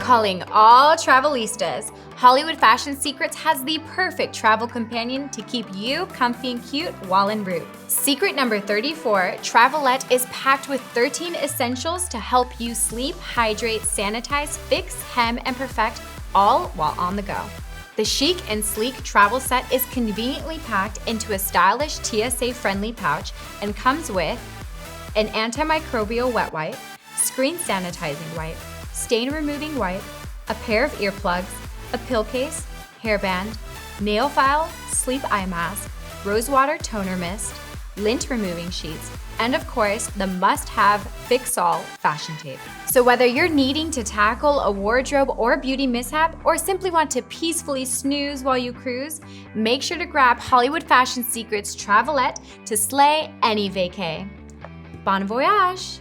Calling all Travelistas, Hollywood Fashion Secrets has the perfect travel companion to keep you comfy and cute while en route. Secret number 34, Travelette is packed with 13 essentials to help you sleep, hydrate, sanitize, fix, hem, and perfect, all while on the go. The chic and sleek travel set is conveniently packed into a stylish TSA-friendly pouch and comes with an antimicrobial wet wipe, screen sanitizing wipe, stain removing wipe, a pair of earplugs, a pill case, hairband, nail file, sleep eye mask, Rosewater Toner mist, lint removing sheets, and of course, the must-have fix-all fashion tape. So whether you're needing to tackle a wardrobe or beauty mishap, or simply want to peacefully snooze while you cruise, make sure to grab Hollywood Fashion Secrets Travelette to slay any vacay. Bon voyage!